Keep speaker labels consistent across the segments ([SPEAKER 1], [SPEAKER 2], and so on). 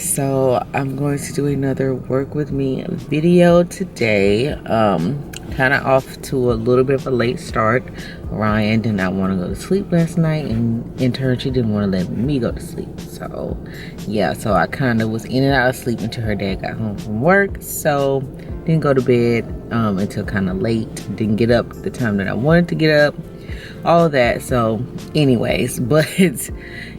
[SPEAKER 1] So I'm going to do another work with me video today. Kind of off to a little bit of a late start. Ryan did not want to go to sleep last night, and in turn she didn't want to let me go to sleep. So yeah, so I kind of was in and out of sleep until her dad got home from work. So didn't go to bed until kind of late. Didn't get up the time that I wanted to get up, all of that. So anyways, but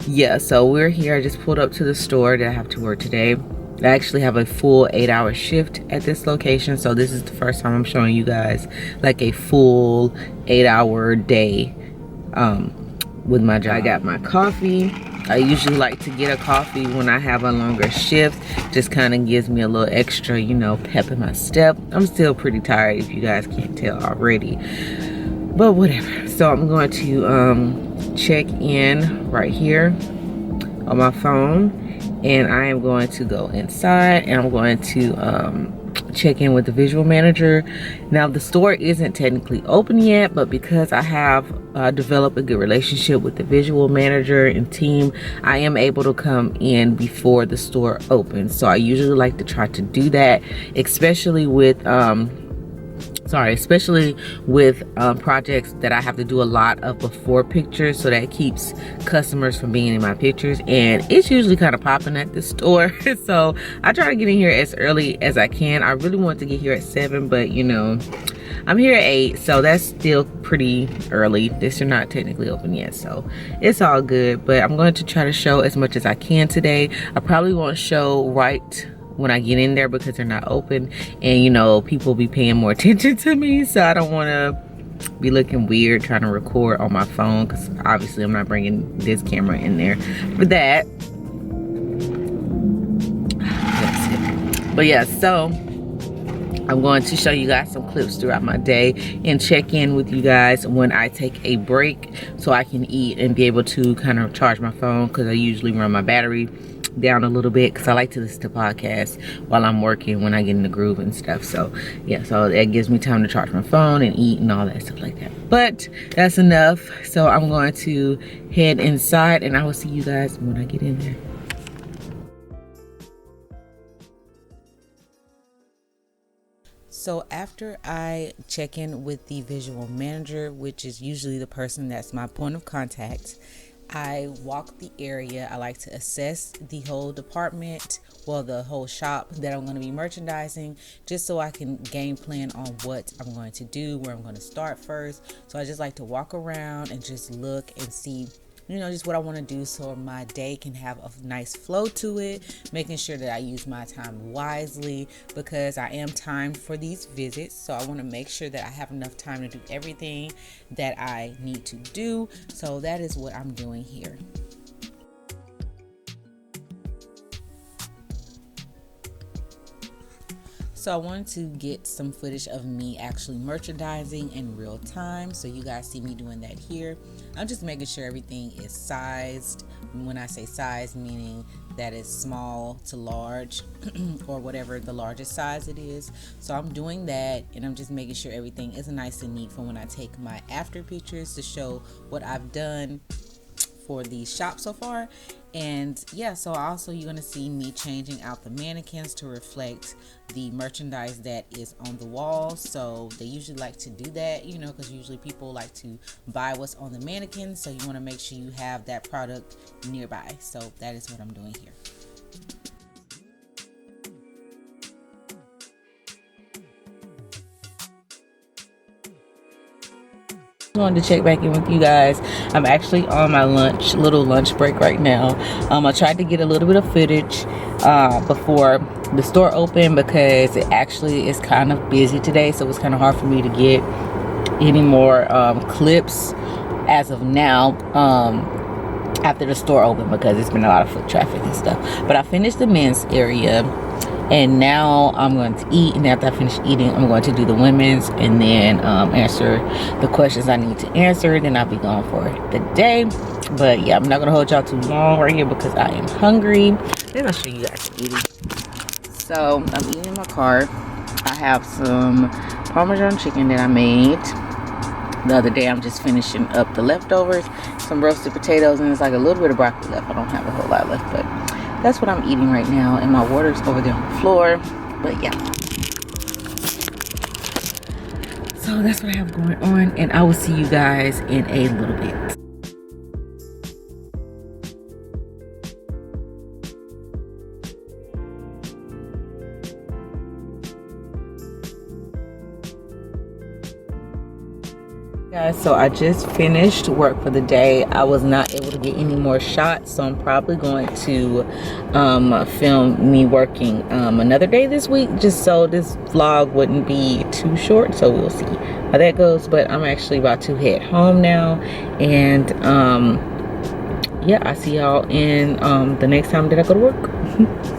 [SPEAKER 1] yeah, so we're here. I just pulled up to the store that I have to work today. I actually have a full 8-hour shift at this location, so this is the first time I'm showing you guys like a full 8-hour day with my job. I got my coffee. I usually like to get a coffee when I have a longer shift. Just kind of gives me a little extra, you know, pep in my step. I'm still pretty tired, if you guys can't tell already, but whatever. So I'm going to check in right here on my phone, and I am going to go inside and I'm going to check in with the visual manager. Now the store isn't technically open yet, but because I have developed a good relationship with the visual manager and team, I am able to come in before the store opens. So I usually like to try to do that, especially with projects that I have to do a lot of before pictures, so that keeps customers from being in my pictures, and it's usually kind of popping at the store. So I try to get in here as early as I can. I really want to get here at 7, but you know, I'm here at 8, so that's still pretty early. This is not technically open yet, so it's all good. But I'm going to try to show as much as I can today. I probably won't show right when I get in there because they're not open, and you know, people be paying more attention to me, so I don't want to be looking weird trying to record on my phone, because obviously I'm not bringing this camera in there for that. But yeah, so I'm going to show you guys some clips throughout my day and check in with you guys when I take a break, so I can eat and be able to kind of charge my phone, because I usually run my battery down a little bit because I like to listen to podcasts while I'm working, when I get in the groove and stuff. So yeah, so that gives me time to charge my phone and eat and all that stuff like that. But that's enough. So I'm going to head inside and I will see you guys when I get in there. So after I check in with the visual manager, which is usually the person that's my point of contact, I walk the area. I like to assess the whole department, well, the whole shop that I'm going to be merchandising, just so I can game plan on what I'm going to do, where I'm going to start first. So I just like to walk around and just look and see, you know, just what I want to do, so my day can have a nice flow to it, making sure that I use my time wisely, because I am timed for these visits. So I want to make sure that I have enough time to do everything that I need to do. So that is what I'm doing here. So I wanted to get some footage of me actually merchandising in real time, so you guys see me doing that here. I'm just making sure everything is sized. When I say size, meaning that it's small to large or whatever the largest size it is. So I'm doing that, and I'm just making sure everything is nice and neat for when I take my after pictures to show what I've done for the shop so far. And yeah, so also you're going to see me changing out the mannequins to reflect the merchandise that is on the wall. So they usually like to do that, you know, because usually people like to buy what's on the mannequins, so you want to make sure you have that product nearby. So that is what I'm doing here. Wanted to check back in with you guys. I'm actually on my little lunch break right now. I tried to get a little bit of footage before the store opened, because it actually is kind of busy today, so it's kind of hard for me to get any more clips as of now after the store opened, because it's been a lot of foot traffic and stuff. But I finished the men's area, and now I'm going to eat, and after I finish eating, I'm going to do the women's, and then answer the questions I need to answer. Then I'll be gone for the day. But yeah, I'm not going to hold y'all too long right here because I am hungry. Then I'll show you guys eating. So I'm eating in my car. I have some Parmesan chicken that I made the other day. I'm just finishing up the leftovers, some roasted potatoes, and it's like a little bit of broccoli left. I don't have a whole lot left, but that's what I'm eating right now, and my water's over there on the floor. But yeah, so that's what I have going on, and I will see you guys in a little bit. Guys, so I just finished work for the day. I was not able to get any more shots, so I'm probably going to film me working another day this week, just so this vlog wouldn't be too short. So we'll see how that goes. But I'm actually about to head home now, and yeah, I see y'all in the next time that I go to work.